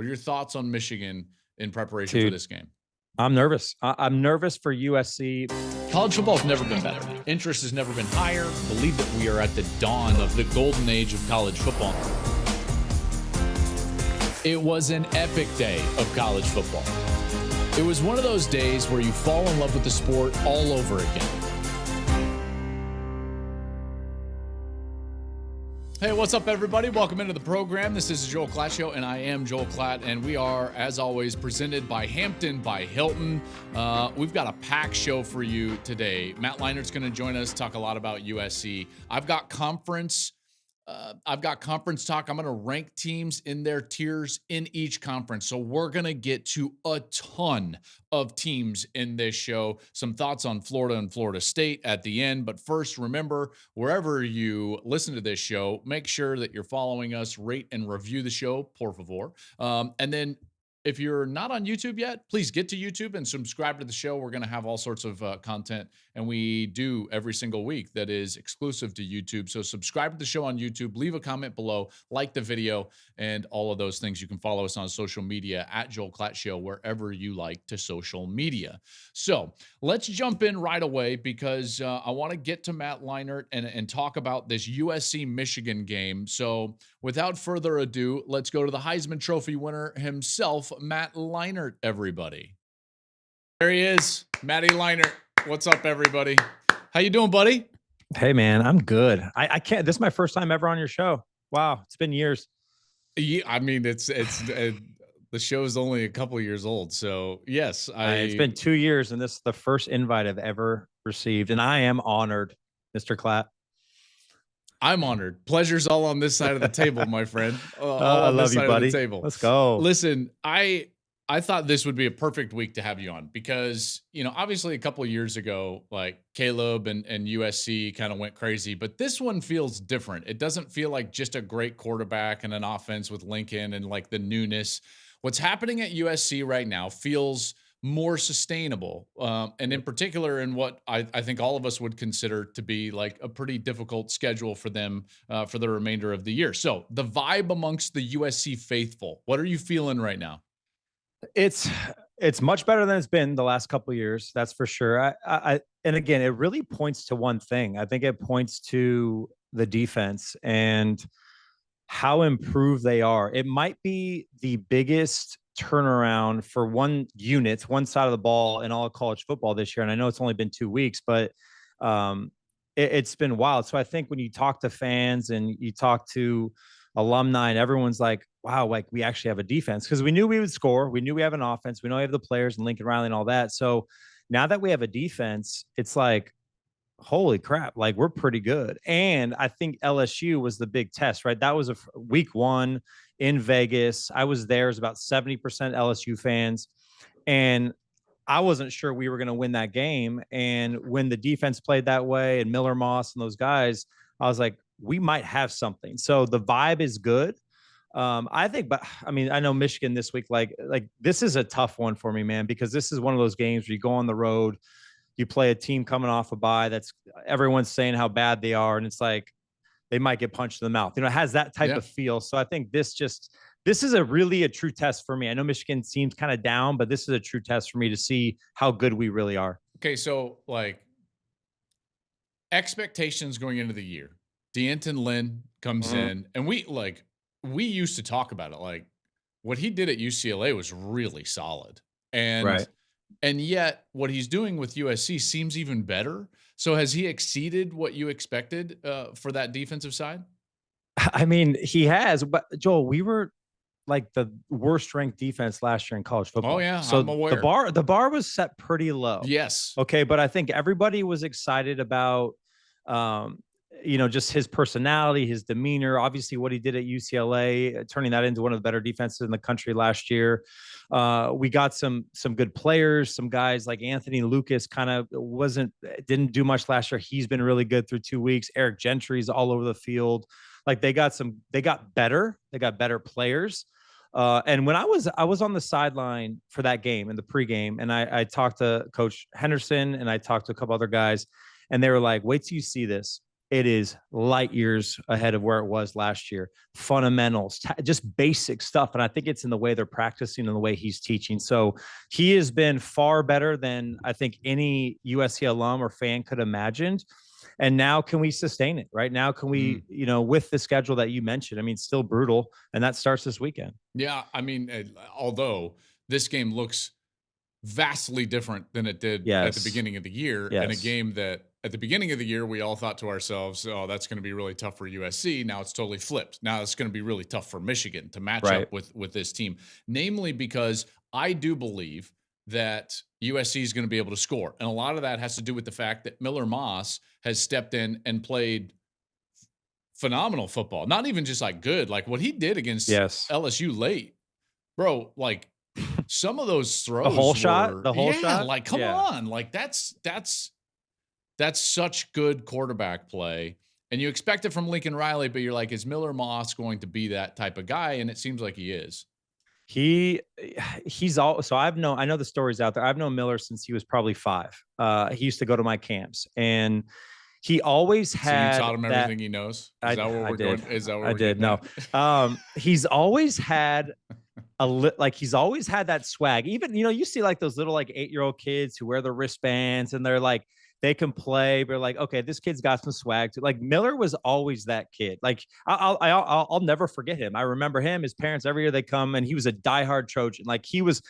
What are your thoughts on Michigan in preparation for Dude, this game? I'm nervous. I'm nervous for USC. College football has never been better. Interest has never been higher. I believe that we are at the dawn of the golden age of college football. It was an epic day of college football. It was one of those days where you fall in love with the sport all over again. Hey, what's up, everybody? Welcome into the program. This is the Joel Klatt Show, and I am Joel Klatt, and we are, as always, presented by Hampton by Hilton. We've got a packed show for you today. Matt Leinart's going to join us, talk a lot about USC. I've got conference talk. I'm going to rank teams in their tiers in each conference. So we're going to get to a ton of teams in this show. Some thoughts on Florida and Florida State at the end. But first, remember, wherever you listen to this show, make sure that you're following us, rate and review the show, por favor. And then if you're not on YouTube yet, please get to YouTube and subscribe to the show. We're going to have all sorts of content, and we do every single week that is exclusive to YouTube. So subscribe to the show on YouTube, leave a comment below, like the video, and all of those things. You can follow us on social media at Joel Klatt Show, wherever you like to social media. So let's jump in right away because I want to get to Matt Leinart and talk about this USC-Michigan game. So without further ado, let's go to the Heisman Trophy winner himself, Matt Leinart, everybody. There he is, Matty Leinart. What's up, everybody? How you doing, buddy? Hey, man, I'm good. I can't. This is my first time ever on your show. Wow, it's been years. Yeah, I mean, it's the show is only a couple of years old, so yes, It's been 2 years, and this is the first invite I've ever received, and I am honored, Mr. Klatt. I'm honored. Pleasure's all on this side of the table, my friend. I love you, buddy. Let's go. Listen, I thought this would be a perfect week to have you on because, you know, obviously a couple of years ago, like Caleb and USC kind of went crazy, but this one feels different. It doesn't feel like just a great quarterback and an offense with Lincoln and like the newness. What's happening at USC right now feels more sustainable. And in particular, in what I think all of us would consider to be like a pretty difficult schedule for them for the remainder of the year. So the vibe amongst the USC faithful, what are you feeling right now? It's much better than it's been the last couple of years. That's for sure. And again, it really points to one thing. I think it points to the defense and how improved they are. It might be the biggest turnaround for one side of the ball in all of college football this year. And I know it's only been 2 weeks, but it's been wild. So I think when you talk to fans and you talk to alumni and everyone's like, wow, like we actually have a defense, because we knew we would score. We knew we have an offense. We know we have the players and Lincoln Riley and all that. So now that we have a defense, it's like, holy crap, like we're pretty good. And I think LSU was the big test, right? That was a week 1 in Vegas. I was there. It was about 70% LSU fans. And I wasn't sure we were going to win that game. And when the defense played that way and Miller Moss and those guys, I was like, we might have something. So the vibe is good. I think, but I mean, I know Michigan this week, like this is a tough one for me, man, because this is one of those games where you go on the road, you play a team coming off a bye that's everyone's saying how bad they are. And it's like, they might get punched in the mouth. You know, it has that type of feel. So I think this is a true test for me. I know Michigan seems kind of down, but this is a true test for me to see how good we really are. Okay. So like expectations going into the year, D'Anton Lynn comes in and we used to talk about it. Like what he did at UCLA was really solid. And yet what he's doing with USC seems even better. So has he exceeded what you expected for that defensive side? I mean, he has, but Joel, we were like the worst ranked defense last year in college football. Oh yeah. So I'm aware. the bar was set pretty low. Yes. Okay. But I think everybody was excited about, just his personality, his demeanor, obviously what he did at UCLA, turning that into one of the better defenses in the country last year. We got some good players, some guys like Anthony Lucas kind of didn't do much last year. He's been really good through 2 weeks. Eric Gentry's all over the field. Like they got better players. And when I was on the sideline for that game in the pregame, and I talked to Coach Henderson and I talked to a couple other guys, and they were like, wait till you see this. it is light years ahead of where it was last year. Fundamentals, just basic stuff. And I think it's in the way they're practicing and the way he's teaching. So he has been far better than I think any USC alum or fan could imagine. And now can we sustain it? Right now, can we, with the schedule that you mentioned, I mean, still brutal. And that starts this weekend. Yeah. I mean, although this game looks vastly different than it did at the beginning of the year, and a game that at the beginning of the year, we all thought to ourselves, oh, that's going to be really tough for USC. Now it's totally flipped. Now it's going to be really tough for Michigan to match up with this team, namely because I do believe that USC is going to be able to score. And a lot of that has to do with the fact that Miller Moss has stepped in and played phenomenal football. Not even just like good, like what he did against LSU late, bro, like some of those throws, the whole shot, like, come on. Like that's such good quarterback play. And you expect it from Lincoln Riley, but you're like, is Miller Moss going to be that type of guy? And it seems like he is. He's all, so I know the stories out there. I've known Miller since he was probably 5. He used to go to my camps, and he always had. So you taught him everything he knows? Is that what we're going? Is that what I did? No. He's always had he's always had that swag. Even, you see like those little like 8-year-old kids who wear the wristbands and they're like, they can play, but like, okay, this kid's got some swag too. Like Miller was always that kid. Like I'll never forget him. I remember him, his parents, every year they come, and he was a diehard Trojan. Like he was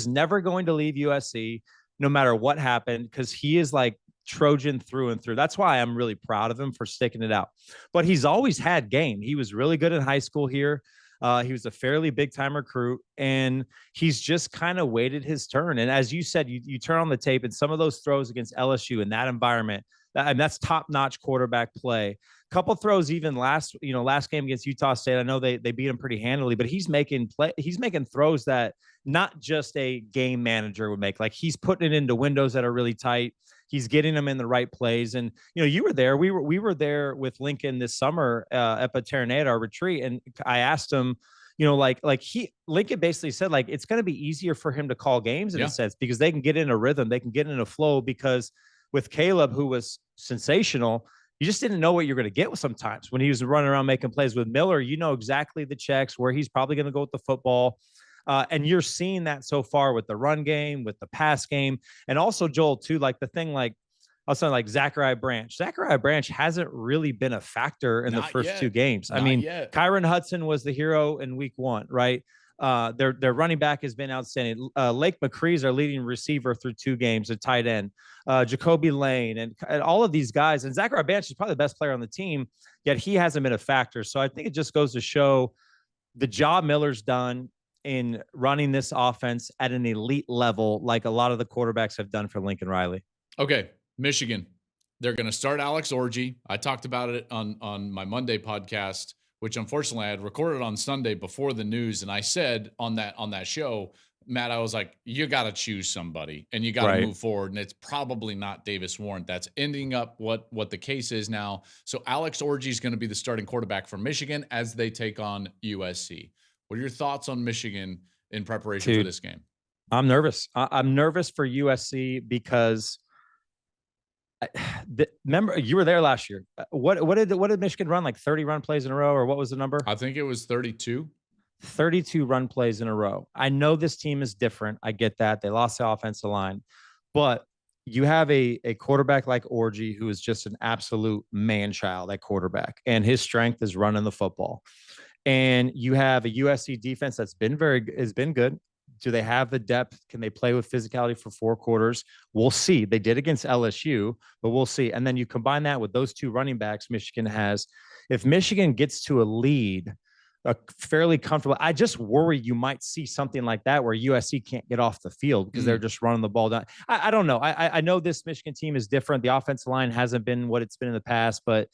never going to leave USC no matter what happened, because he is like Trojan through and through. That's why I'm really proud of him for sticking it out. But he's always had game. He was really good in high school here. He was a fairly big time recruit, and he's just kind of waited his turn. And as you said, you turn on the tape, and some of those throws against LSU in that environment, and that's top notch quarterback play. Couple throws even last game against Utah State. I know they beat him pretty handily, but he's making throws that not just a game manager would make. Like he's putting it into windows that are really tight. He's getting them in the right plays. And, you were there. We were there with Lincoln this summer at Paternet at our retreat. And I asked him, Lincoln basically said, like, it's going to be easier for him to call games in a sense, because they can get in a rhythm. They can get in a flow, because with Caleb, who was sensational, you just didn't know what you're going to get with sometimes when he was running around making plays. With Miller, exactly the checks, where he's probably going to go with the football. And you're seeing that so far with the run game, with the pass game, and also Joel too, like the thing, like I was saying, like Zachariah Branch hasn't really been a factor in the first 2 games. I mean, Kyron Hudson was the hero in week 1, right? Their running back has been outstanding. Lake McCree's our leading receiver through 2 games, a tight end. Jacoby Lane and all of these guys. And Zachariah Branch is probably the best player on the team, yet he hasn't been a factor. So I think it just goes to show the job Miller's done in running this offense at an elite level, like a lot of the quarterbacks have done for Lincoln Riley. Okay, Michigan. They're going to start Alex Orji. I talked about it on my Monday podcast, which unfortunately I had recorded on Sunday before the news. And I said on that show, Matt, I was like, you got to choose somebody and you got to move forward. And it's probably not Davis Warren. That's ending up what the case is now. So Alex Orji is going to be the starting quarterback for Michigan as they take on USC. What are your thoughts on Michigan in preparation for this game? I'm nervous. I'm nervous for USC because remember you were there last year. What did Michigan run, like 30 run plays in a row, or what was the number? I think it was 32. 32 run plays in a row. I know this team is different. I get that. They lost the offensive line, but you have a quarterback like Orji, who is just an absolute man-child at quarterback, and his strength is running the football. And you have a USC defense that's been good. Do they have the depth? Can they play with physicality for 4 quarters? We'll see. They did against LSU, but we'll see. And then you combine that with those 2 running backs Michigan has. If Michigan gets to a lead, a fairly comfortable, I just worry you might see something like that where USC can't get off the field because they're just running the ball down. I don't know. I know this Michigan team is different. The offensive line hasn't been what it's been in the past, but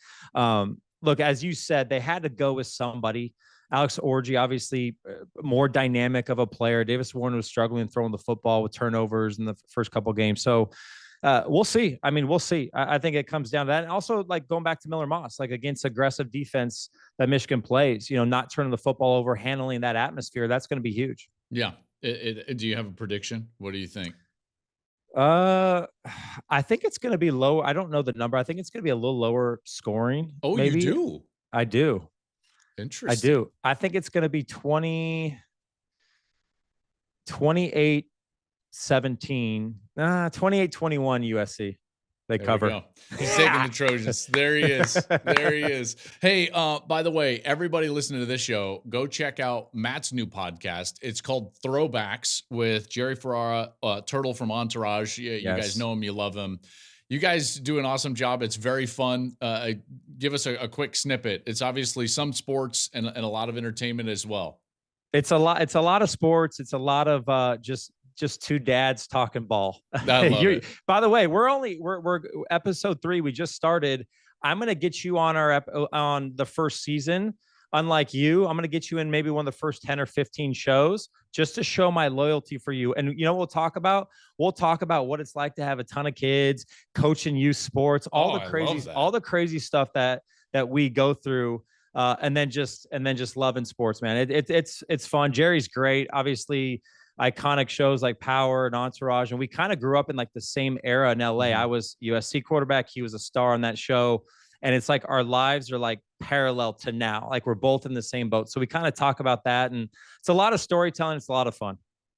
look, as you said, they had to go with somebody. Alex Orji, obviously more dynamic of a player. Davis Warren was struggling throwing the football with turnovers in the first couple of games. So we'll see. I mean, we'll see. I think it comes down to that. And also, like, going back to Miller Moss, like against aggressive defense that Michigan plays, not turning the football over, handling that atmosphere, that's going to be huge. Yeah. Do you have a prediction? What do you think? Uh, I think it's going to be low. I don't know the number. I think it's going to be a little lower scoring. Oh, you Maybe do? I do. I Interesting. do. I think it's going to be 28 17, 28-21 USC. They There we cover. go. He's taking the Trojans. There he is. There he is. Hey, by the way, everybody listening to this show, go check out Matt's new podcast. It's called Throwbacks with Jerry Ferrara, Turtle from Entourage. You guys Yes. know him. You love him. You guys do an awesome job. It's very fun. Give us a quick snippet. It's obviously some sports and a lot of entertainment as well. It's a lot. It's a lot of sports. It's a lot of just two dads talking ball. I love it. By the way, we're episode 3. We just started. I'm gonna get you on on the first season. Unlike you, I'm gonna get you in maybe one of the first 10 or 15 shows just to show my loyalty for you. And you know what we'll talk about? We'll talk about what it's like to have a ton of kids, coaching youth sports, all the crazy stuff that we go through. And then just loving sports, man. It's fun. Jerry's great. Obviously, iconic shows like Power and Entourage, and we kind of grew up in like the same era in LA. Mm-hmm. I was USC quarterback. He was a star on that show, and it's like our lives are like parallel to now. Like we're both in the same boat. So we kind of talk about that, and it's a lot of storytelling. It's a lot of fun.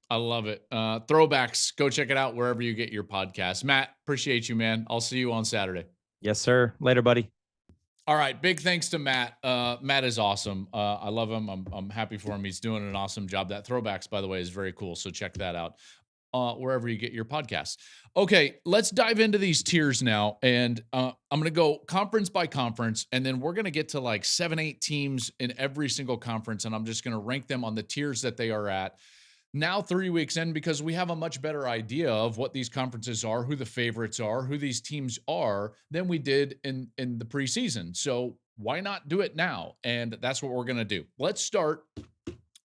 I love it. Throwbacks. Go check it out wherever you get your podcast. Matt, appreciate you, man. I'll see you on Saturday. Yes, sir. Later, buddy. All right. Big thanks to Matt. Matt is awesome. I love him. I'm happy for him. He's doing an awesome job. That Throwbacks, by the way, is very cool. So check that out wherever you get your podcasts. Okay, let's dive into these tiers now. And I'm going to go conference by conference. And then we're going to get to like 7-8 teams in every single conference. And I'm just going to rank them on the tiers that they are at. Now 3 weeks in, because we have a much better idea of what these conferences are, who the favorites are, who these teams are than we did in the preseason. So why not do it now? And that's what we're going to do. Let's start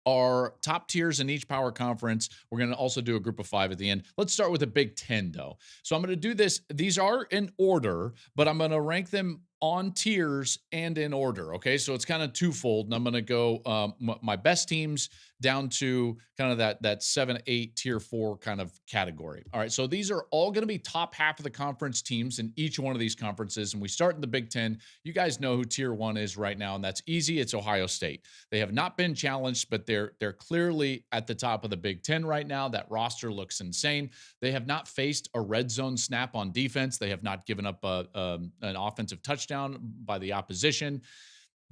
our top tiers in each power conference. We're going to also do a group of 5 at the end. Let's start with the Big Ten, though. So I'm going to do this. These are in order, but I'm going to rank them on tiers and in order. Okay. So it's kind of twofold. And I'm going to go my best teams down to kind of that 7-8 tier 4 kind of category. All right. So these are all going to be top half of the conference teams in each one of these conferences. And we start in the Big Ten. You guys know who tier 1 is right now, and that's easy. It's Ohio State. They have not been challenged, but they're clearly at the top of the Big Ten right now. That roster looks insane. They have not faced a red zone snap on defense. They have not given up an offensive touchdown by the opposition.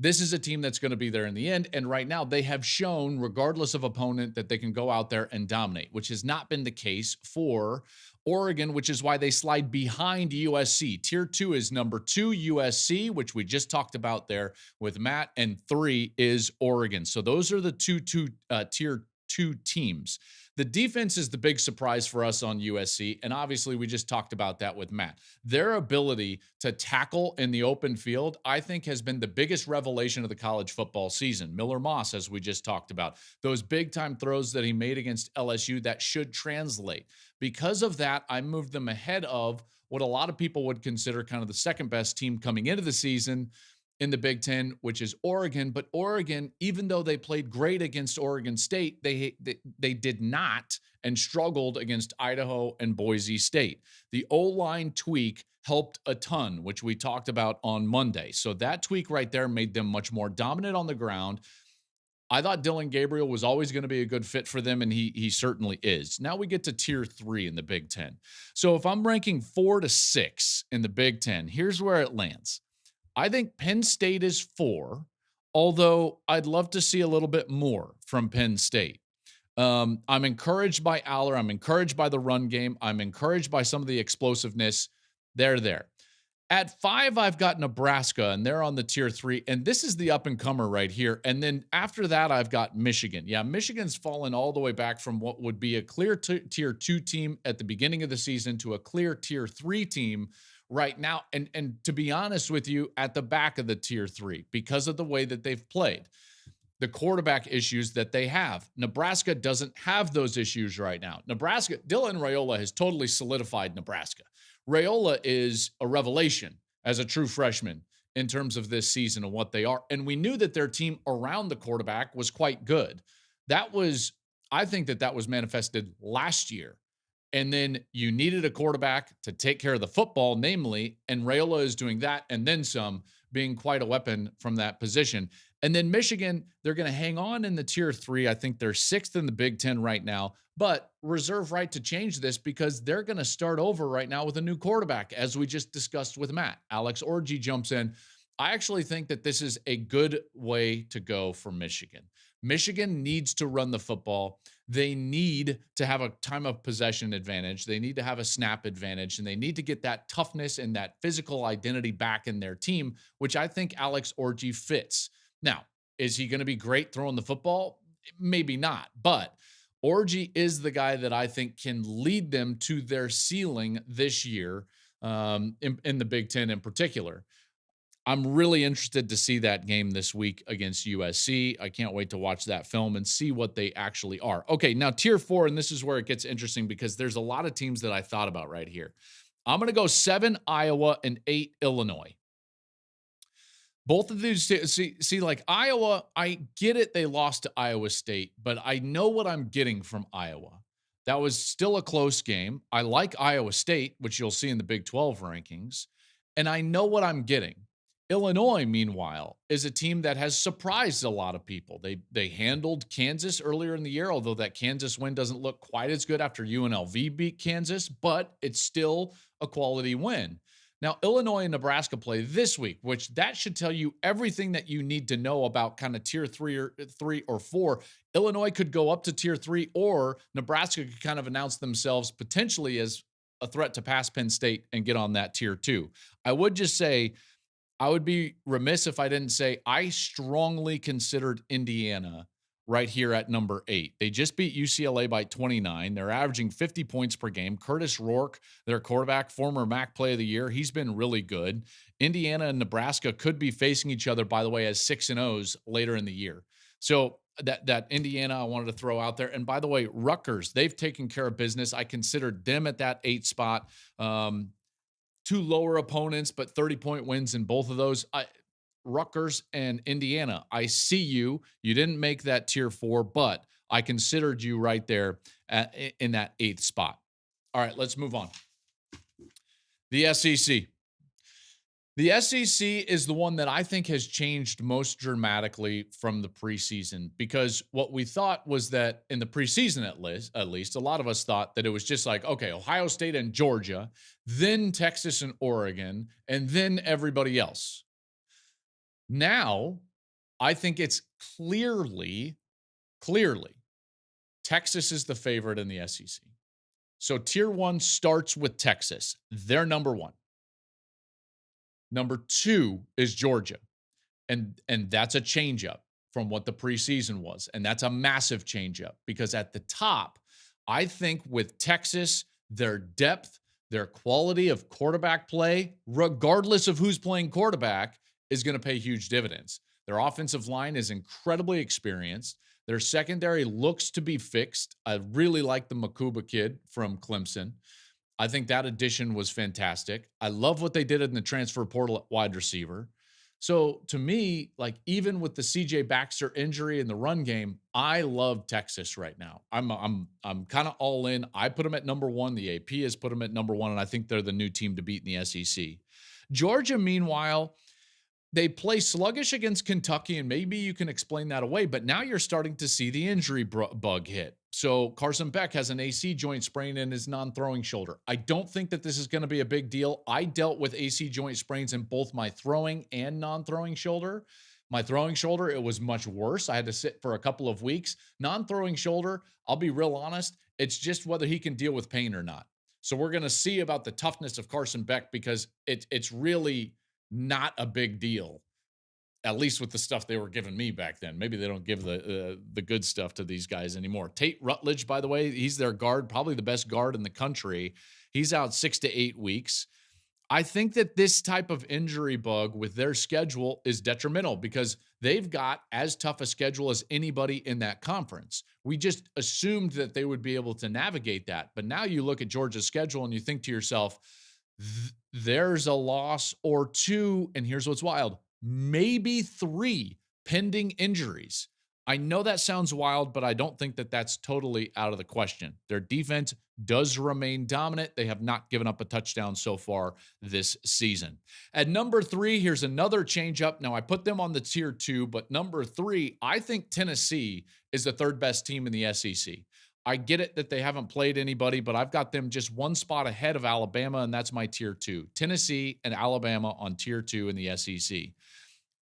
This is a team that's going to be there in the end. And right now they have shown, regardless of opponent, that they can go out there and dominate, which has not been the case for Oregon, which is why they slide behind USC. Tier 2 is number 2 USC, which we just talked about there with Matt, and 3 is Oregon. So those are the tier 2 teams. The defense is the big surprise for us on USC, and obviously we just talked about that with Matt. Their ability to tackle in the open field, I think, has been the biggest revelation of the college football season. Miller Moss, as we just talked about, those big-time throws that he made against LSU, that should translate. Because of that, I moved them ahead of what a lot of people would consider kind of the second-best team coming into the season in the Big Ten, which is Oregon. But Oregon, even though they played great against Oregon State, they did not and struggled against Idaho and Boise State. The O-line tweak helped a ton, which we talked about on Monday. So that tweak right there made them much more dominant on the ground. I thought Dylan Gabriel was always going to be a good fit for them, and he certainly is. Now we get to tier 3 in the Big Ten. So if I'm ranking 4 to 6 in the Big Ten, here's where it lands. I think Penn State is 4, although I'd love to see a little bit more from Penn State. I'm encouraged by Aller. I'm encouraged by the run game. I'm encouraged by some of the explosiveness. They're there. At 5, I've got Nebraska, and they're on the tier 3, and this is the up-and-comer right here. And then after that, I've got Michigan. Yeah, Michigan's fallen all the way back from what would be a clear tier 2 team at the beginning of the season to a clear tier 3 team right now. And to be honest with you, at the back of the tier 3, because of the way that they've played, the quarterback issues that they have. Nebraska doesn't have those issues right now. Nebraska, Dylan Raiola has totally solidified Nebraska. Raiola is a revelation as a true freshman in terms of this season and what they are. And we knew that their team around the quarterback was quite good. I think that was manifested last year And then you needed a quarterback to take care of the football, namely, and Raiola is doing that and then some, being quite a weapon from that position. And then Michigan, they're going to hang on in the tier 3. I think they're 6th in the Big Ten right now, but reserve right to change this because they're going to start over right now with a new quarterback, as we just discussed with Matt. Alex Orji jumps in. I actually think that this is a good way to go for Michigan. Michigan needs to run the football. They need to have a time of possession advantage. They need to have a snap advantage, and they need to get that toughness and that physical identity back in their team, which I think Alex Orji fits. Now, is he going to be great throwing the football? Maybe not, but Orji is the guy that I think can lead them to their ceiling this year, in the Big Ten in particular. I'm really interested to see that game this week against USC. I can't wait to watch that film and see what they actually are. Okay, now tier 4, and this is where it gets interesting because there's a lot of teams that I thought about right here. I'm going to go 7 Iowa and 8 Illinois. Both of these, see, like Iowa, I get it. They lost to Iowa State, but I know what I'm getting from Iowa. That was still a close game. I like Iowa State, which you'll see in the Big 12 rankings, and I know what I'm getting. Illinois, meanwhile, is a team that has surprised a lot of people. They handled Kansas earlier in the year, although that Kansas win doesn't look quite as good after UNLV beat Kansas, but it's still a quality win. Now, Illinois and Nebraska play this week, which that should tell you everything that you need to know about kind of tier 3 or 4. Illinois could go up to tier 3, or Nebraska could kind of announce themselves potentially as a threat to pass Penn State and get on that tier 2. I would just say, I would be remiss if I didn't say I strongly considered Indiana right here at number 8. They just beat UCLA by 29. They're averaging 50 points per game. Curtis Rourke, their quarterback, former MAC Play of the Year, he's been really good. Indiana and Nebraska could be facing each other, by the way, as 6-0s later in the year. So that Indiana I wanted to throw out there. And by the way, Rutgers, they've taken care of business. I considered them at that 8 spot. 2 lower opponents, but 30-point wins in both of those. Rutgers and Indiana, I see you. You didn't make that tier 4, but I considered you right there in that 8th spot. All right, let's move on. The SEC. The SEC is the one that I think has changed most dramatically from the preseason, because what we thought was that in the preseason, at least, a lot of us thought that it was just like, okay, Ohio State and Georgia, then Texas and Oregon, and then everybody else. Now, I think it's clearly, Texas is the favorite in the SEC. So tier 1 starts with Texas. They're number 1. Number 2 is Georgia. And that's a change up from what the preseason was. And that's a massive change up, because at the top, I think with Texas, their depth, their quality of quarterback play, regardless of who's playing quarterback, is going to pay huge dividends. Their offensive line is incredibly experienced. Their secondary looks to be fixed. I really like the Makuba kid from Clemson. I think that addition was fantastic. I love what they did in the transfer portal at wide receiver. So to me, like, even with the CJ Baxter injury in the run game, I love Texas right now. I'm kind of all in. I put them at number 1. The AP has put them at number 1, and I think they're the new team to beat in the SEC. Georgia, meanwhile, they play sluggish against Kentucky, and maybe you can explain that away, but now you're starting to see the injury bug hit. So Carson Beck has an AC joint sprain in his non-throwing shoulder. I don't think that this is going to be a big deal. I dealt with AC joint sprains in both my throwing and non-throwing shoulder. My throwing shoulder, it was much worse. I had to sit for a couple of weeks. Non-throwing shoulder, I'll be real honest, it's just whether he can deal with pain or not. So we're going to see about the toughness of Carson Beck, because it's really not a big deal, at least with the stuff they were giving me back then. Maybe they don't give the good stuff to these guys anymore. Tate Rutledge, by the way, he's their guard, probably the best guard in the country. He's out 6 to 8 weeks. I think that this type of injury bug with their schedule is detrimental, because they've got as tough a schedule as anybody in that conference. We just assumed that they would be able to navigate that. But now you look at Georgia's schedule and you think to yourself, there's a loss or 2, and here's what's wild, maybe 3 pending injuries. I know that sounds wild, but I don't think that that's totally out of the question. Their defense does remain dominant. They have not given up a touchdown so far this season. At number 3, here's another change up. Now, I put them on the tier 2, but number 3, I think Tennessee is the third best team in the SEC. I get it that they haven't played anybody, but I've got them just one spot ahead of Alabama, and that's my tier 2. Tennessee and Alabama on tier 2 in the SEC.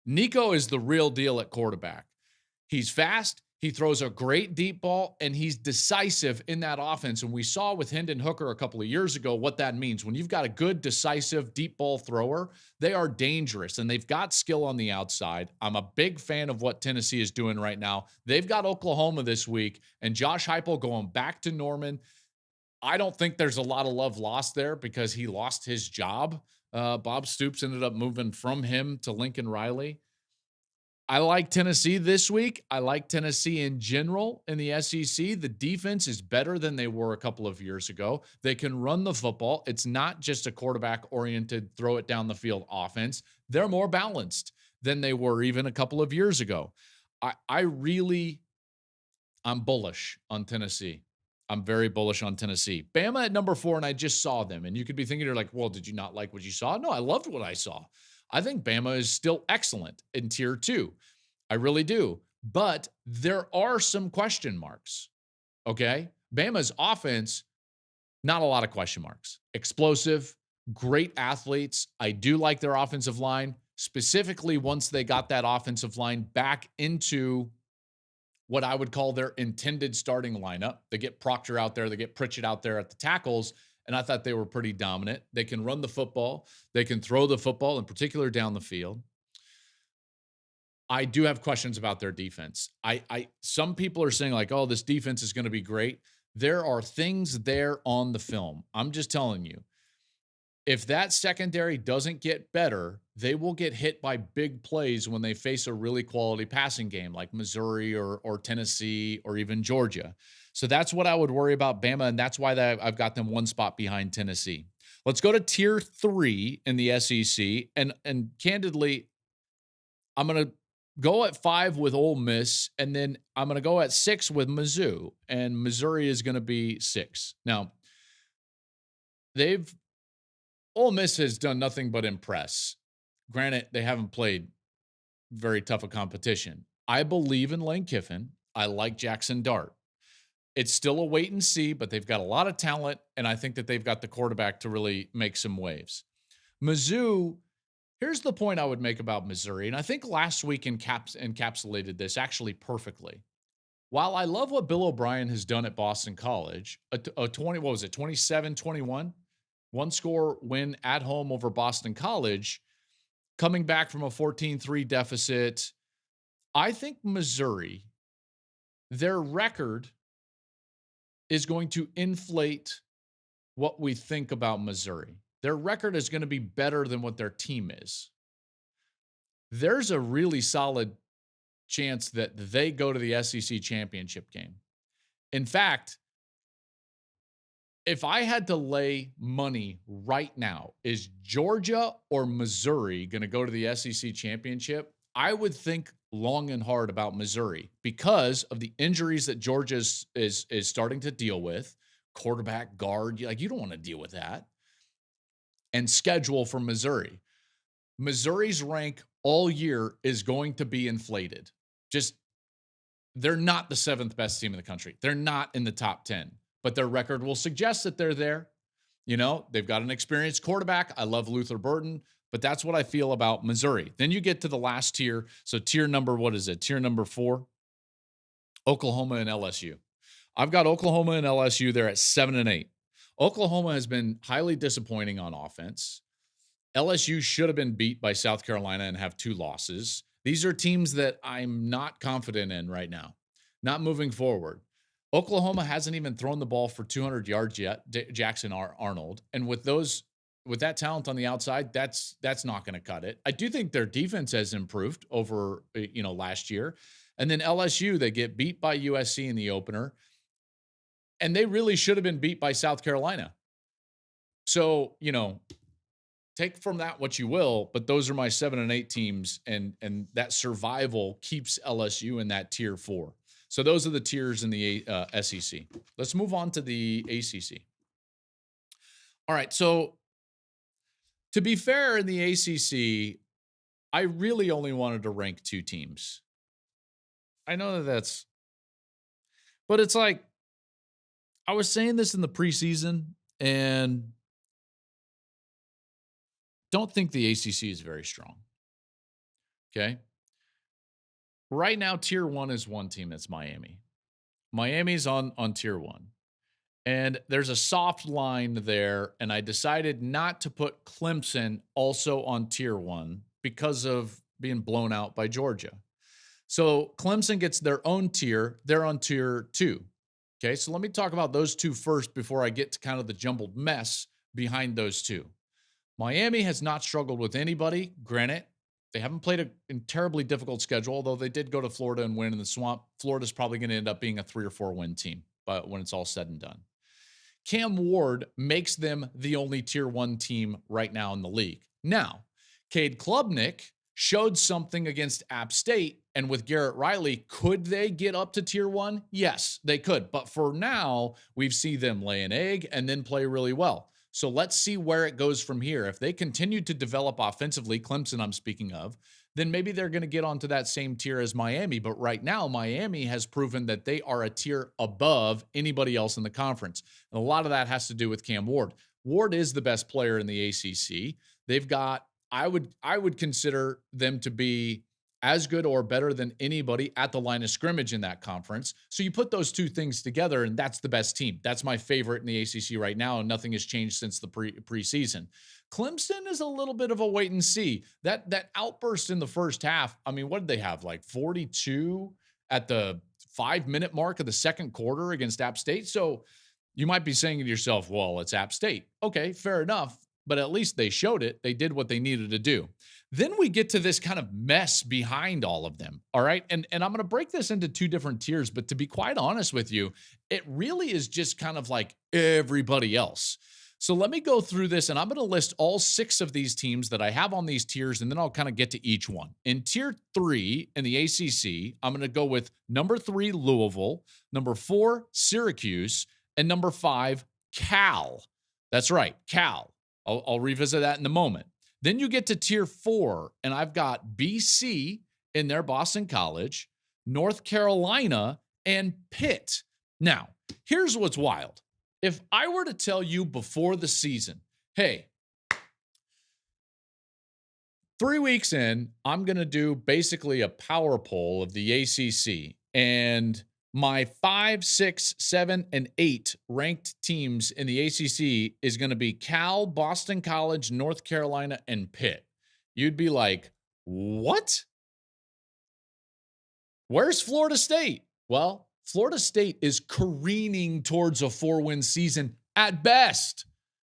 Nico is the real deal at quarterback. He's fast, he throws a great deep ball, and he's decisive in that offense. And we saw with Hendon Hooker a couple of years ago what that means. When you've got a good, decisive, deep ball thrower, they are dangerous, and they've got skill on the outside. I'm a big fan of what Tennessee is doing right now. They've got Oklahoma this week, and Josh Heupel going back to Norman. I don't think there's a lot of love lost there because he lost his job. Bob Stoops ended up moving from him to Lincoln Riley. I like Tennessee this week. I like Tennessee in general in the SEC. The defense is better than they were a couple of years ago. They can run the football. It's not just a quarterback-oriented, throw it down the field offense. They're more balanced than they were even a couple of years ago. I'm bullish on Tennessee. I'm very bullish on Tennessee. Bama at number 4, and I just saw them. And you could be thinking, you're like, well, did you not like what you saw? No, I loved what I saw. I think Bama is still excellent in tier 2. I really do. But there are some question marks. Okay. Bama's offense, not a lot of question marks. Explosive, great athletes. I do like their offensive line, specifically once they got that offensive line back into what I would call their intended starting lineup. They get Proctor out there, they get Pritchett out there at the tackles, and I thought they were pretty dominant. They can run the football. They can throw the football, in particular down the field. I do have questions about their defense. Some people are saying like, oh, this defense is going to be great. There are things there on the film. I'm just telling you, if that secondary doesn't get better, they will get hit by big plays when they face a really quality passing game like Missouri or Tennessee or even Georgia. So that's what I would worry about Bama, and that's why I've got them one spot behind Tennessee. Let's go to tier 3 in the SEC, and candidly, I'm going to go at 5 with Ole Miss, and then I'm going to go at 6 with Mizzou, and Missouri is going to be 6. Now, Ole Miss has done nothing but impress. Granted, they haven't played very tough a competition. I believe in Lane Kiffin. I like Jackson Dart. It's still a wait and see, but they've got a lot of talent, and I think that they've got the quarterback to really make some waves. Mizzou, here's the point I would make about Missouri, and I think last week encapsulated this actually perfectly. While I love what Bill O'Brien has done at Boston College, a 27-21, one-score win at home over Boston College, coming back from a 14-3 deficit, I think Missouri, their record is going to inflate what we think about Missouri. Their record is going to be better than what their team is. There's a really solid chance that they go to the SEC championship game. In fact, if I had to lay money right now, is Georgia or Missouri going to go to the SEC championship? I would think long and hard about Missouri because of the injuries that Georgia is starting to deal with. Quarterback, guard, like you don't want to deal with that. And schedule for Missouri. Missouri's rank all year is going to be inflated. They're not the 7th best team in the country. They're not in the top 10, but their record will suggest that they're there. You know, they've got an experienced quarterback. I love Luther Burden, but that's what I feel about Missouri. Then you get to the last tier. So tier number, what is it? Tier number 4, Oklahoma and LSU. I've got Oklahoma and LSU there at 7 and 8. Oklahoma has been highly disappointing on offense. LSU should have been beat by South Carolina and have 2 losses. These are teams that I'm not confident in right now, not moving forward. Oklahoma hasn't even thrown the ball for 200 yards yet, Jackson Arnold. And with that talent on the outside, that's not going to cut it. I do think their defense has improved over, last year. And then LSU, they get beat by USC in the opener. And they really should have been beat by South Carolina. So, take from that what you will, but those are my 7 and 8 teams, and that survival keeps LSU in that tier 4. So those are the tiers in the SEC. Let's move on to the ACC. All right, so to be fair, in the ACC, I really only wanted to rank 2 teams. I know that's, but it's like, I was saying this in the preseason, and don't think the ACC is very strong. Okay. Right now, tier 1 is one team. That's Miami. Miami's on tier 1. And there's a soft line there. And I decided not to put Clemson also on tier 1 because of being blown out by Georgia. So Clemson gets their own tier. They're on tier 2. Okay. So let me talk about those 2 first before I get to kind of the jumbled mess behind those 2. Miami has not struggled with anybody. Granted, they haven't played a terribly difficult schedule, although they did go to Florida and win in the Swamp. Florida's probably going to end up being a 3 or 4 win team, but when it's all said and done. Cam Ward makes them the only tier 1 team right now in the league. Now, Cade Klubnik showed something against App State, and with Garrett Riley, could they get up to tier 1? Yes, they could. But for now, we've seen them lay an egg and then play really well. So let's see where it goes from here. If they continue to develop offensively, Clemson I'm speaking of, then maybe they're going to get onto that same tier as Miami. But right now, Miami has proven that they are a tier above anybody else in the conference. And a lot of that has to do with Cam Ward. Ward is the best player in the ACC. They've got, I would consider them to be as good or better than anybody at the line of scrimmage in that conference. So you put those 2 things together, and that's the best team. That's my favorite in the ACC right now, and nothing has changed since the preseason. Clemson is a little bit of a wait and see. That outburst in the first half, I mean, what did they have? Like 42 at the 5-minute mark of the second quarter against App State? So you might be saying to yourself, well, it's App State. Okay, fair enough. But at least they showed it. They did what they needed to do. Then we get to this kind of mess behind all of them. All right. And I'm going to break this into 2 different tiers. But to be quite honest with you, it really is just kind of like everybody else. So let me go through this, and I'm going to list all 6 of these teams that I have on these tiers, and then I'll kind of get to each one. In tier 3 in the ACC, I'm going to go with number 3, Louisville, number 4, Syracuse, and number 5, Cal. That's right, Cal. I'll revisit that in a moment. Then you get to tier 4, and I've got BC in there, Boston College, North Carolina, and Pitt. Now, here's what's wild. If I were to tell you before the season, hey, 3 weeks in, I'm going to do basically a power poll of the ACC, and my 5, 6, 7, and 8 ranked teams in the ACC is going to be Cal, Boston College, North Carolina, and Pitt. You'd be like, what? Where's Florida State? Well, Florida State is careening towards a 4-win season at best.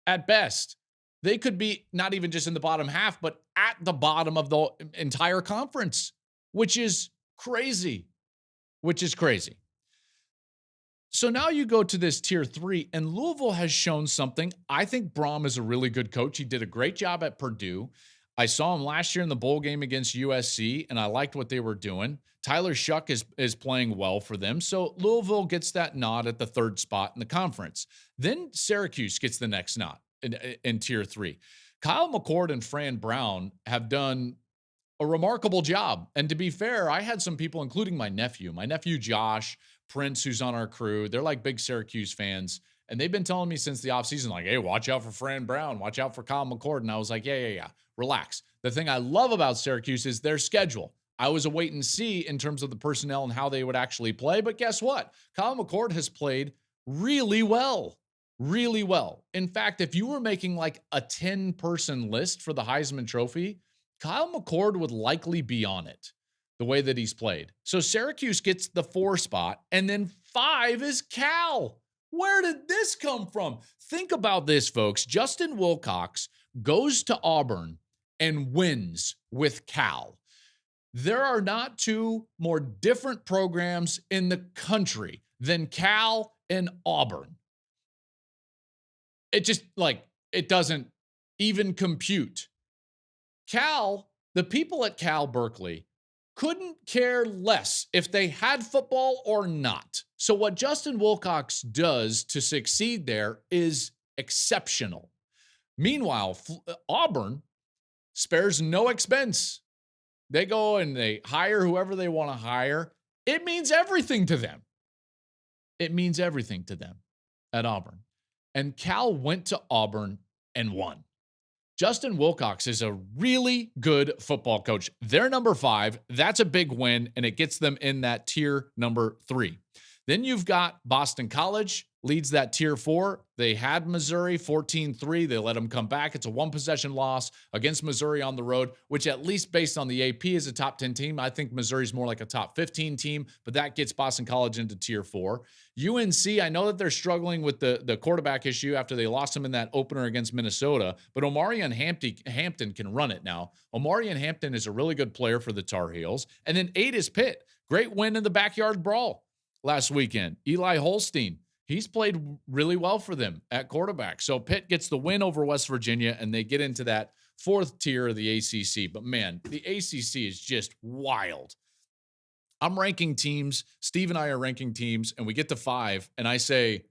At best. They could be not even just in the bottom half, but at the bottom of the entire conference, which is crazy. So now you go to this tier 3, and Louisville has shown something. I think Braum is a really good coach. He did a great job at Purdue. I saw him last year in the bowl game against USC, and I liked what they were doing. Tyler Shuck is playing well for them. So Louisville gets that nod at the 3rd spot in the conference. Then Syracuse gets the next nod in tier 3. Kyle McCord and Fran Brown have done a remarkable job. And to be fair, I had some people, including my nephew Josh Prince, who's on our crew. They're like big Syracuse fans. And they've been telling me since the offseason, like, hey, watch out for Fran Brown. Watch out for Kyle McCord. And I was like, yeah. Relax. The thing I love about Syracuse is their schedule. I was a wait and see in terms of the personnel and how they would actually play. But guess what? Kyle McCord has played really well. Really well. In fact, if you were making like a 10-person list for the Heisman Trophy, Kyle McCord would likely be on it the way that he's played. So Syracuse gets the 4 spot, and then 5 is Cal. Where did this come from? Think about this, folks. Justin Wilcox goes to Auburn and wins with Cal. There are not 2 more different programs in the country than Cal and Auburn. It just, like, it doesn't even compute. Cal, the people at Cal Berkeley couldn't care less if they had football or not. So what Justin Wilcox does to succeed there is exceptional. Meanwhile, Auburn spares no expense. They go and they hire whoever they want to hire. It means everything to them. It means everything to them at Auburn. And Cal went to Auburn and won. Justin Wilcox is a really good football coach. They're number 5. That's a big win, and it gets them in that tier number 3. Then you've got Boston College, leads that tier 4. They had Missouri 14-3. They let them come back. It's a one-possession loss against Missouri on the road, which at least based on the AP is a top 10 team. I think Missouri's more like a top 15 team, but that gets Boston College into tier 4. UNC, I know that they're struggling with the quarterback issue after they lost him in that opener against Minnesota, but Omarion Hampton can run it now. Omarion Hampton is a really good player for the Tar Heels. And then 8 is Pitt. Great win in the backyard brawl last weekend. Eli Holstein, he's played really well for them at quarterback. So Pitt gets the win over West Virginia, and they get into that 4th tier of the ACC. But man, the ACC is just wild. I'm ranking teams. Steve and I are ranking teams, and we get to 5, and I say,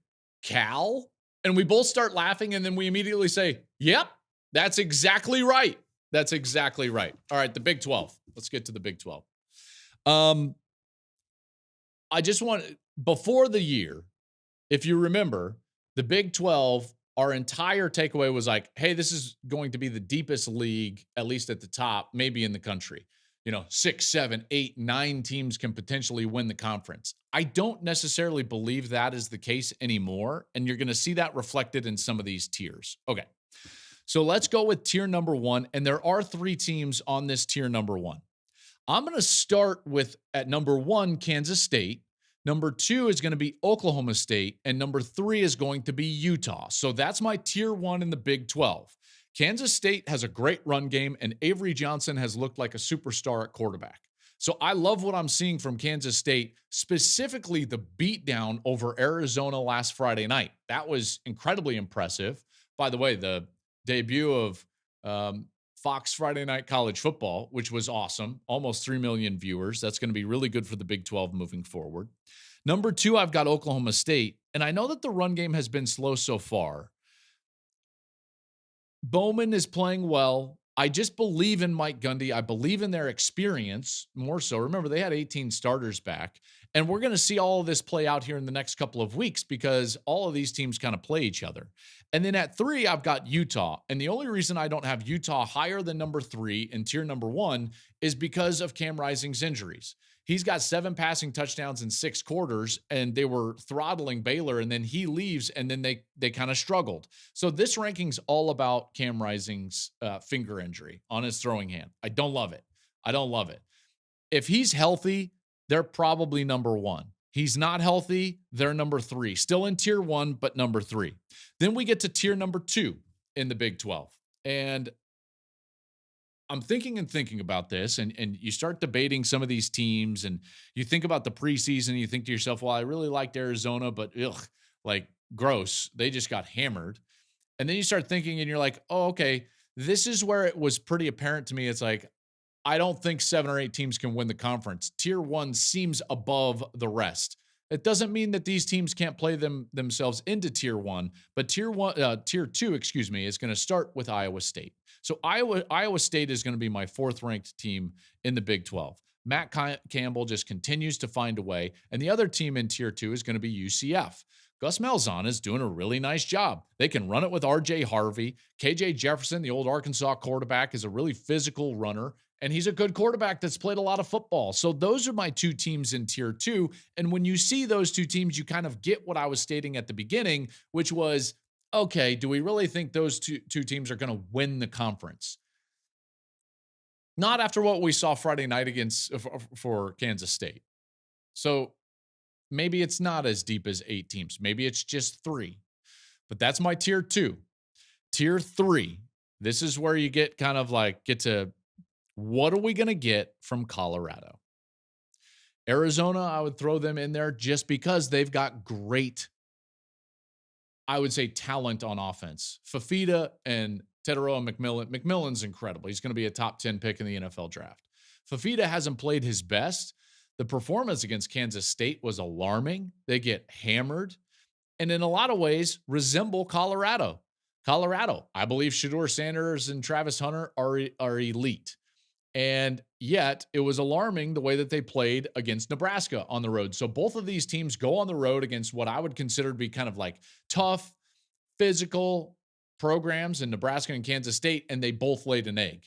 Cal? And we both start laughing, and then we immediately say, yep, that's exactly right. That's exactly right. All right, the Big 12. Let's get to the Big 12. I just want, before the year, if you remember, the Big 12, our entire takeaway was like, hey, this is going to be the deepest league, at least at the top, maybe in the country. 6, 7, 8, 9 teams can potentially win the conference. I don't necessarily believe that is the case anymore, and you're going to see that reflected in some of these tiers. Okay, so let's go with tier number 1, and there are 3 teams on this tier number 1. I'm going to start with, at number 1, Kansas State. Number 2 is going to be Oklahoma State, and number 3 is going to be Utah. So that's my tier 1 in the Big 12. Kansas State has a great run game, and Avery Johnson has looked like a superstar at quarterback. So I love what I'm seeing from Kansas State, specifically the beatdown over Arizona last Friday night. That was incredibly impressive. By the way, the debut of Fox Friday Night College Football, which was awesome, almost 3 million viewers. That's going to be really good for the Big 12 moving forward. Number 2, I've got Oklahoma State, and I know that the run game has been slow so far. Bowman is playing well. I just believe in Mike Gundy. I believe in their experience more so. Remember, they had 18 starters back, and we're going to see all of this play out here in the next couple of weeks because all of these teams kind of play each other. And then at 3, I've got Utah. And the only reason I don't have Utah higher than number 3 in tier number 1 is because of Cam Rising's injuries. He's got 7 passing touchdowns in 6 quarters, and they were throttling Baylor, and then he leaves, and then they kind of struggled. So this ranking's all about Cam Rising's finger injury on his throwing hand. I don't love it. I don't love it. If he's healthy, they're probably number 1. He's not healthy, they're number 3. Still in tier 1, but number 3. Then we get to tier number 2 in the Big 12. And I'm thinking about this, and you start debating some of these teams, and you think about the preseason, and you think to yourself, well, I really liked Arizona, but gross. They just got hammered. And then you start thinking, and you're like, oh, okay, this is where it was pretty apparent to me. It's like, I don't think 7 or 8 teams can win the conference. Tier 1 seems above the rest. It doesn't mean that these teams can't play themselves into tier 1, but tier 2, is going to start with Iowa State. So Iowa State is going to be my 4th ranked team in the Big 12. Matt Campbell just continues to find a way. And the other team in tier 2 is going to be UCF. Gus Malzahn is doing a really nice job. They can run it with RJ Harvey. KJ Jefferson, the old Arkansas quarterback, is a really physical runner, and he's a good quarterback that's played a lot of football. So those are my 2 teams in tier 2. And when you see those 2 teams, you kind of get what I was stating at the beginning, which was, okay, do we really think those two teams are going to win the conference? Not after what we saw Friday night for Kansas State. So maybe it's not as deep as 8 teams. Maybe it's just 3. But that's my tier 2. Tier 3, this is where you get to what are we going to get from Colorado? Arizona, I would throw them in there just because they've got great, I would say, talent on offense. Fafita and Teteroa McMillan. McMillan's incredible. He's going to be a top 10 pick in the NFL draft. Fifita hasn't played his best. The performance against Kansas State was alarming. They get hammered and in a lot of ways resemble Colorado. I believe Shedeur Sanders and Travis Hunter are elite. And yet it was alarming the way that they played against Nebraska on the road. So both of these teams go on the road against what I would consider to be kind of like tough, physical programs in Nebraska and Kansas State, and they both laid an egg.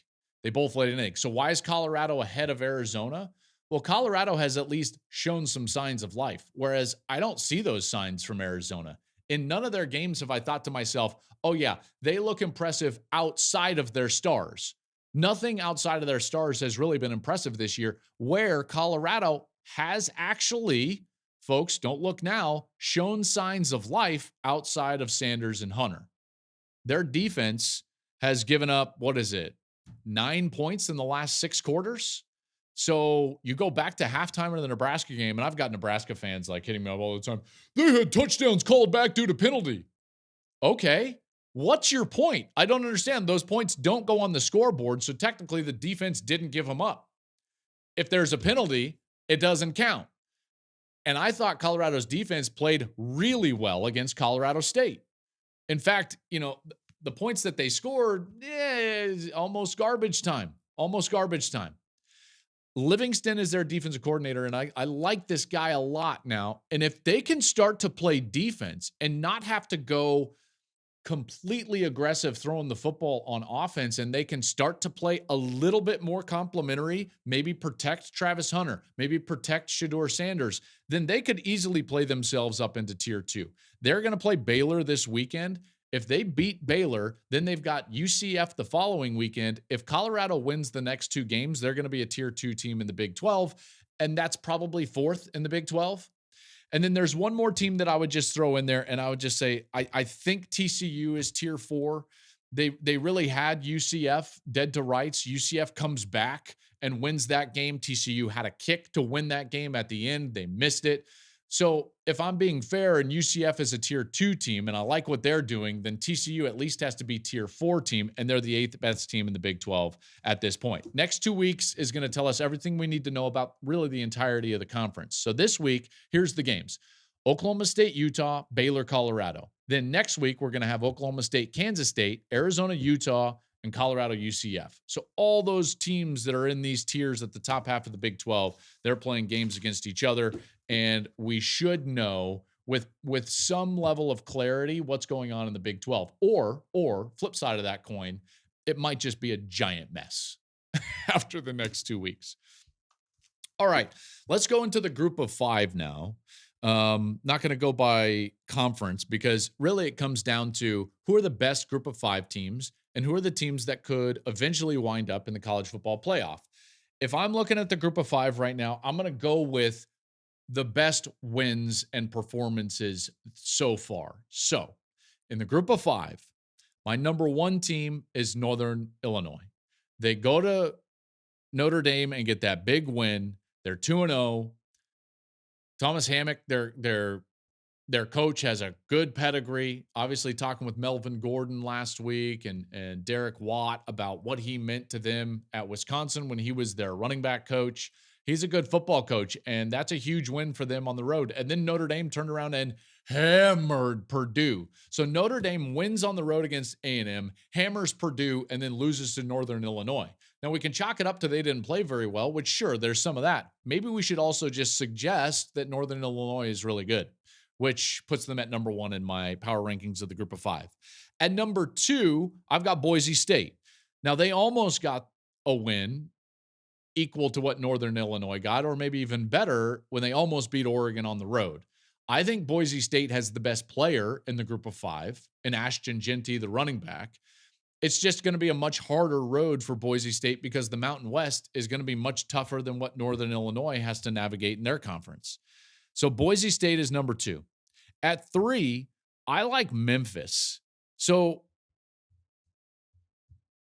So why is Colorado ahead of Arizona? Well, Colorado has at least shown some signs of life, whereas I don't see those signs from Arizona. In none of their games have I thought to myself, oh yeah, they look impressive outside of their stars. Nothing outside of their stars has really been impressive this year, where Colorado has actually, folks, don't look now, shown signs of life outside of Sanders and Hunter. Their defense has given up, 9 points in the last 6 quarters? So you go back to halftime of the Nebraska game, and I've got Nebraska fans like hitting me up all the time. They had touchdowns called back due to penalty. Okay. What's your point? I don't understand. Those points don't go on the scoreboard, so technically the defense didn't give them up. If there's a penalty, it doesn't count. And I thought Colorado's defense played really well against Colorado State. In fact, the points that they scored, almost garbage time. Livingston is their defensive coordinator, and I like this guy a lot now. And if they can start to play defense and not have to go completely aggressive throwing the football on offense, and they can start to play a little bit more complimentary, maybe protect Travis Hunter, maybe protect Shedeur Sanders, then they could easily play themselves up into tier 2. They're going to play Baylor this weekend. If they beat Baylor, then they've got UCF the following weekend. If Colorado wins the next 2 games, they're going to be a tier 2 team in the Big 12, and that's probably 4th in the Big 12. And then there's one more team that I would just throw in there, and I would just say I think TCU is tier 4. They really had UCF dead to rights. UCF comes back and wins that game. TCU had a kick to win that game at the end. They missed it. So if I'm being fair and UCF is a tier 2 team and I like what they're doing, then TCU at least has to be tier 4 team, and they're the 8th best team in the Big 12 at this point. Next 2 weeks is going to tell us everything we need to know about really the entirety of the conference. So this week, here's the games. Oklahoma State, Utah, Baylor, Colorado. Then next week, we're going to have Oklahoma State, Kansas State, Arizona, Utah, and Colorado, UCF. So all those teams that are in these tiers at the top half of the Big 12, they're playing games against each other. And we should know with some level of clarity what's going on in the Big 12. Or flip side of that coin, it might just be a giant mess after the next 2 weeks. All right, let's go into the group of 5 now. Not going to go by conference because really it comes down to who are the best group of 5 teams and who are the teams that could eventually wind up in the college football playoff. If I'm looking at the group of 5 right now, I'm going to go with the best wins and performances so far. So in the group of 5, my number 1 team is Northern Illinois. They go to Notre Dame and get that big win. They're 2-0. Thomas Hammock, their coach, has a good pedigree. Obviously, talking with Melvin Gordon last week and Derek Watt about what he meant to them at Wisconsin when he was their running back coach. He's a good football coach, and that's a huge win for them on the road. And then Notre Dame turned around and hammered Purdue. So Notre Dame wins on the road against A&M, hammers Purdue, and then loses to Northern Illinois. Now, we can chalk it up to they didn't play very well, which, sure, there's some of that. Maybe we should also just suggest that Northern Illinois is really good, which puts them at number 1 in my power rankings of the group of 5. At number 2, I've got Boise State. Now, they almost got a win equal to what Northern Illinois got, or maybe even better when they almost beat Oregon on the road. I think Boise State has the best player in the group of 5 in Ashton Jeanty, the running back. It's just going to be a much harder road for Boise State because the Mountain West is going to be much tougher than what Northern Illinois has to navigate in their conference. So Boise State is number 2. At 3, I like Memphis. So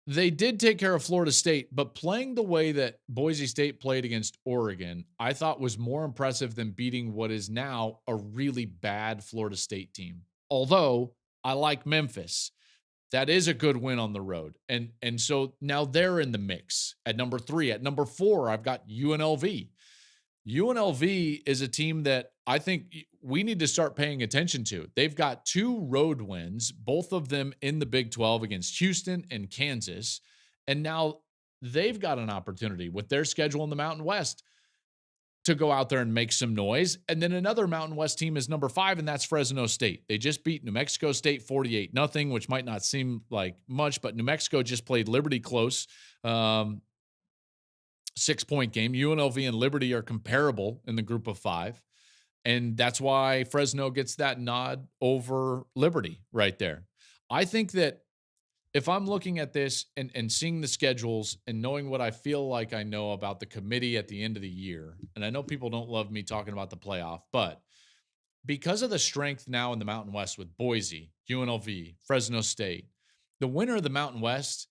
they did take care of Florida State, but playing the way that Boise State played against Oregon, I thought was more impressive than beating what is now a really bad Florida State team. Although I like Memphis. That is a good win on the road. And so now they're in the mix at number 3. At number 4, I've got UNLV. UNLV is a team that I think we need to start paying attention to. They've got 2 road wins, both of them in the Big 12 against Houston and Kansas. And now they've got an opportunity with their schedule in the Mountain West to go out there and make some noise. And then another Mountain West team is number 5, and that's Fresno State. They just beat New Mexico State 48-0, which might not seem like much, but New Mexico just played Liberty close. 6-point game. UNLV and Liberty are comparable in the group of 5. And that's why Fresno gets that nod over Liberty right there. I think that if I'm looking at this and seeing the schedules and knowing what I feel like I know about the committee at the end of the year, and I know people don't love me talking about the playoff, but because of the strength now in the Mountain West with Boise, UNLV, Fresno State, the winner of the Mountain West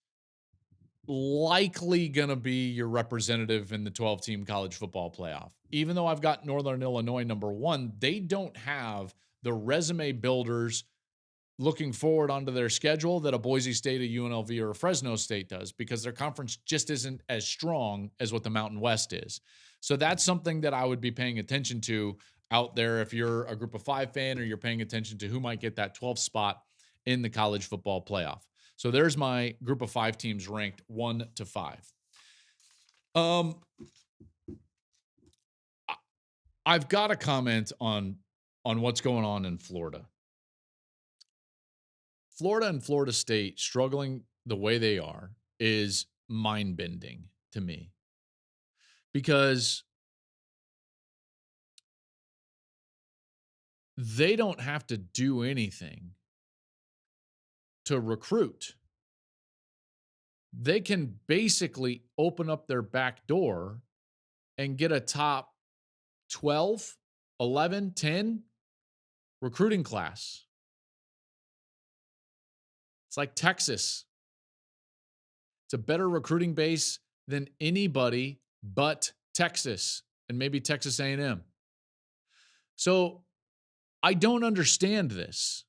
likely going to be your representative in the 12-team college football playoff. Even though I've got Northern Illinois number 1, they don't have the resume builders looking forward onto their schedule that a Boise State, a UNLV, or a Fresno State does, because their conference just isn't as strong as what the Mountain West is. So that's something that I would be paying attention to out there if you're a group of 5 fan or you're paying attention to who might get that 12th spot in the college football playoff. So there's my group of 5 teams ranked 1 to 5. I've got a comment on what's going on in Florida. Florida and Florida State struggling the way they are is mind-bending to me, because they don't have to do anything to recruit. They can basically open up their back door and get a top 12, 11, 10 recruiting class. It's like Texas. It's a better recruiting base than anybody but Texas and maybe Texas A&M. So I don't understand this.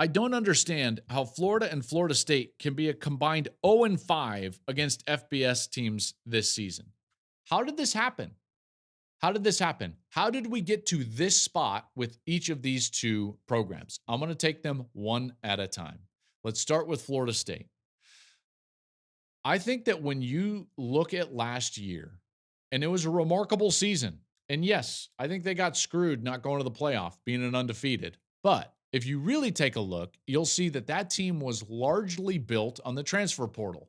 I don't understand how Florida and Florida State can be a combined 0-5 against FBS teams this season. How did this happen? How did this happen? How did we get to this spot with each of these 2 programs? I'm going to take them one at a time. Let's start with Florida State. I think that when you look at last year, and it was a remarkable season, and yes, I think they got screwed not going to the playoff, being an undefeated. But if you really take a look, you'll see that that team was largely built on the transfer portal.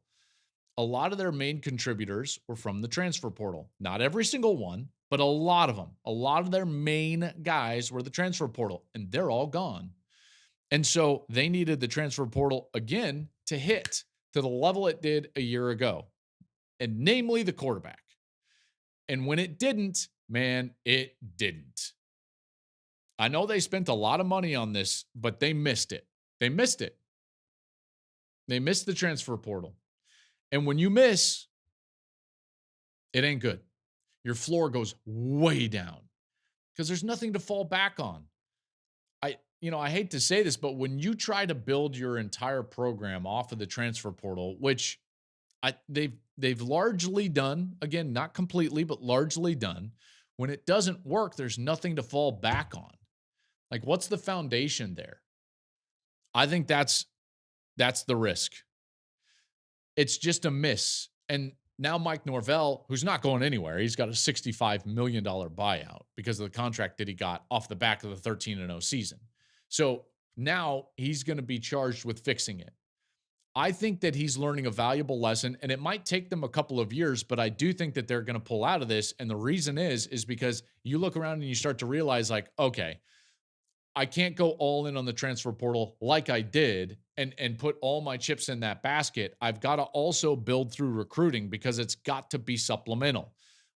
A lot of their main contributors were from the transfer portal. Not every single one, but a lot of them. A lot of their main guys were the transfer portal, and they're all gone. And so they needed the transfer portal again to hit to the level it did a year ago, and namely the quarterback. And when it didn't, man, it didn't. I know they spent a lot of money on this, but they missed it. They missed it. They missed the transfer portal. And when you miss, it ain't good. Your floor goes way down because there's nothing to fall back on. I hate to say this, but when you try to build your entire program off of the transfer portal, which they've largely done, again, not completely, but largely done, when it doesn't work, there's nothing to fall back on. Like, what's the foundation there? I think that's the risk. It's just a miss. And now Mike Norvell, who's not going anywhere, he's got a $65 million buyout because of the contract that he got off the back of the 13-0 season. So now he's going to be charged with fixing it. I think that he's learning a valuable lesson, and it might take them a couple of years, but I do think that they're going to pull out of this. And the reason is because you look around and you start to realize, like, okay, I can't go all in on the transfer portal like I did and put all my chips in that basket. I've got to also build through recruiting because it's got to be supplemental.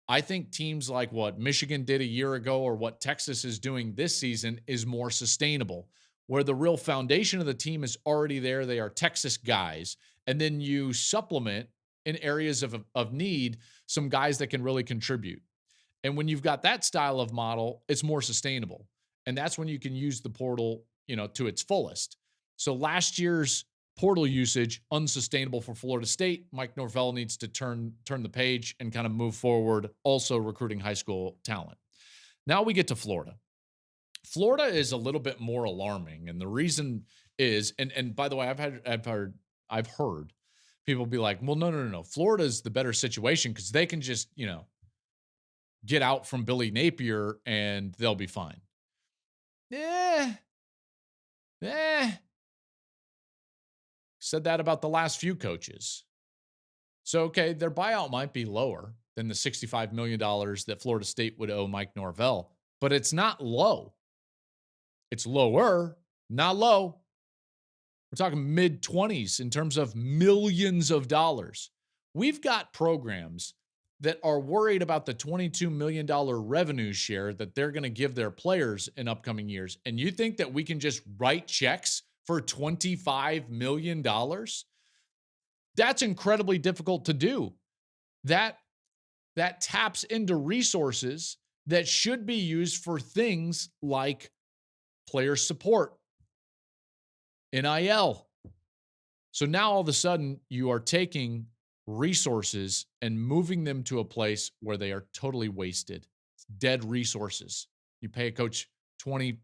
I think teams like what Michigan did a year ago or what Texas is doing this season is more sustainable, where the real foundation of the team is already there. They are Texas guys. And then you supplement in areas of need some guys that can really contribute. And when you've got that style of model, it's more sustainable. And that's when you can use the portal, to its fullest. So last year's Portal usage, unsustainable for Florida State. Mike Norvell needs to turn the page and kind of move forward, also recruiting high school talent. Now we get to Florida. Florida is a little bit more alarming, and the reason is, and by the way, I've heard people be like, well, no. Florida's the better situation because they can just, get out from Billy Napier and they'll be fine. Said that about the last few coaches. So, okay, their buyout might be lower than the $65 million that Florida State would owe Mike Norvell, but it's not low. It's lower, not low. We're talking mid-20s in terms of millions of dollars. We've got programs that are worried about the $22 million revenue share that they're going to give their players in upcoming years. And you think that we can just write checks for $25 million? That's incredibly difficult to do. That taps into resources that should be used for things like player support, NIL. So now all of a sudden you are taking resources and moving them to a place where they are totally wasted. It's dead resources. You pay a coach $20+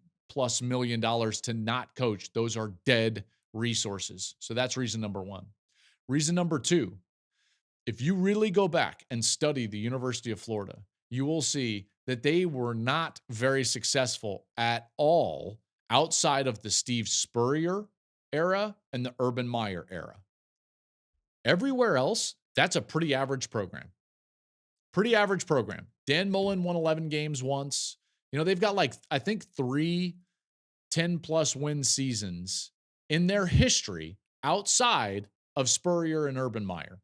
million to not coach. Those are dead resources. So that's reason number one. Reason number two, if you really go back and study the University of Florida, you will see that they were not very successful at all outside of the Steve Spurrier era and the Urban Meyer era. Everywhere else, that's a pretty average program. Pretty average program. Dan Mullen won 11 games once. They've got I think 3 10+ win seasons in their history outside of Spurrier and Urban Meyer.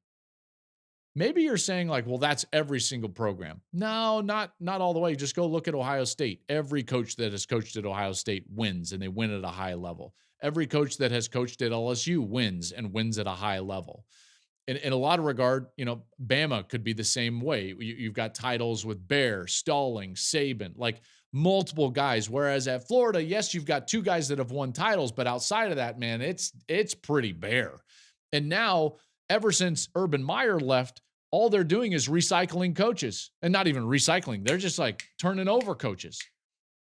Maybe you're saying well, that's every single program. No, not all the way. Just go look at Ohio State. Every coach that has coached at Ohio State wins, and they win at a high level. Every coach that has coached at LSU wins and wins at a high level. In a lot of regard, Bama could be the same way. You've got titles with Bear, Stalling, Saban, multiple guys. Whereas at Florida, yes, you've got 2 guys that have won titles, but outside of that, man, it's pretty bare. And now, ever since Urban Meyer left, all they're doing is recycling coaches, and not even recycling. They're just turning over coaches.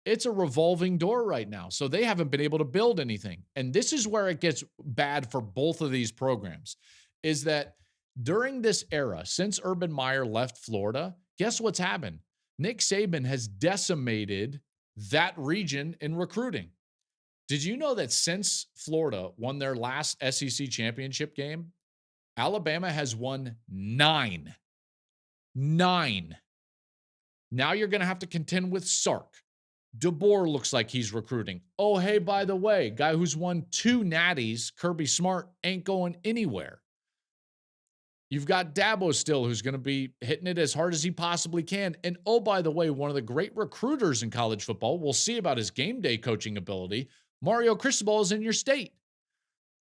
It's a revolving door right now. So they haven't been able to build anything. And this is where it gets bad for both of these programs, is that during this era, since Urban Meyer left Florida, guess what's happened? Nick Saban has decimated that region in recruiting. Did you know that since Florida won their last SEC championship game, Alabama has won 9? 9. Now you're going to have to contend with Sark. DeBoer looks like he's recruiting. Oh, hey, by the way, guy who's won 2 natties, Kirby Smart, ain't going anywhere. You've got Dabo still, who's going to be hitting it as hard as he possibly can. And oh, by the way, one of the great recruiters in college football, we'll see about his game day coaching ability, Mario Cristobal, is in your state.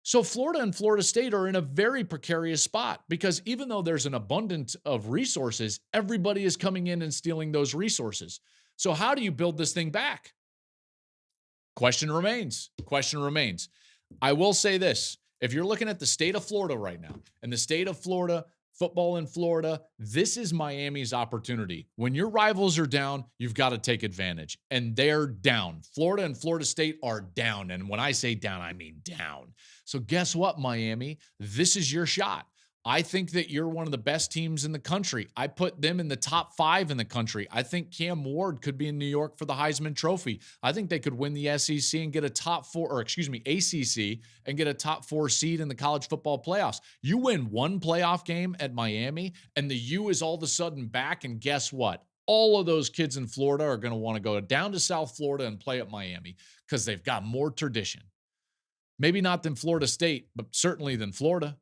So Florida and Florida State are in a very precarious spot because even though there's an abundance of resources, everybody is coming in and stealing those resources. So how do you build this thing back? Question remains. I will say this. If you're looking at the state of Florida right now and the state of Florida, football in Florida, this is Miami's opportunity. When your rivals are down, you've got to take advantage. And they're down. Florida and Florida State are down. And when I say down, I mean down. So guess what, Miami? This is your shot. I think that you're one of the best teams in the country. I put them in the top 5 in the country. I think Cam Ward could be in New York for the Heisman Trophy. I think they could win the SEC and get a ACC and get a top 4 seed in the college football playoffs. You win one playoff game at Miami and the U is all of a sudden back. And guess what? All of those kids in Florida are going to want to go down to South Florida and play at Miami because they've got more tradition. Maybe not than Florida State, but certainly than Florida.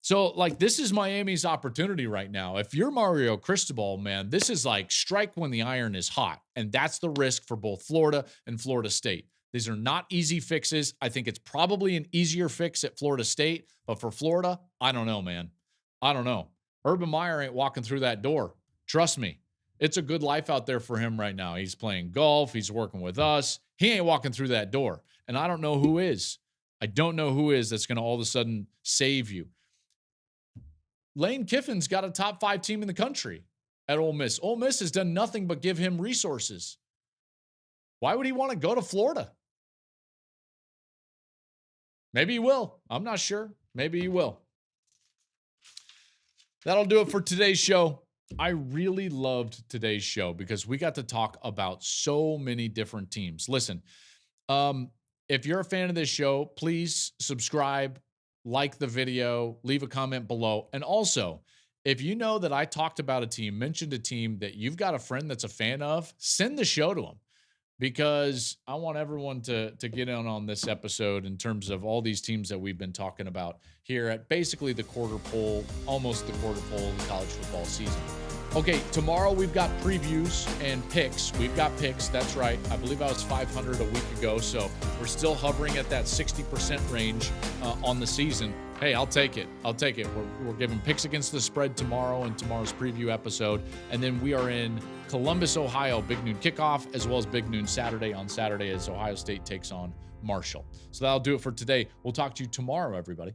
So, this is Miami's opportunity right now. If you're Mario Cristobal, man, this is strike when the iron is hot. And that's the risk for both Florida and Florida State. These are not easy fixes. I think it's probably an easier fix at Florida State. But for Florida, I don't know, man. I don't know. Urban Meyer ain't walking through that door. Trust me. It's a good life out there for him right now. He's playing golf. He's working with us. He ain't walking through that door. And I don't know who is. I don't know who is that's going to all of a sudden save you. Lane Kiffin's got a top 5 team in the country at Ole Miss. Ole Miss has done nothing but give him resources. Why would he want to go to Florida? Maybe he will. I'm not sure. Maybe he will. That'll do it for today's show. I really loved today's show because we got to talk about so many different teams. Listen, if you're a fan of this show, please subscribe, like the video, leave a comment below. And also, if you know that I talked about a team, mentioned a team that you've got a friend that's a fan of, send the show to them, because I want everyone to get in on this episode in terms of all these teams that we've been talking about here at basically the quarter pole, almost the quarter pole of the college football season. Okay, tomorrow we've got previews and picks. We've got picks, that's right. I believe I was 500 a week ago, so we're still hovering at that 60% range on the season. Hey, I'll take it. I'll take it. We're giving picks against the spread tomorrow in tomorrow's preview episode. And then we are in Columbus, Ohio, Big Noon kickoff, as well as Big Noon Saturday on Saturday as Ohio State takes on Marshall. So that'll do it for today. We'll talk to you tomorrow, everybody.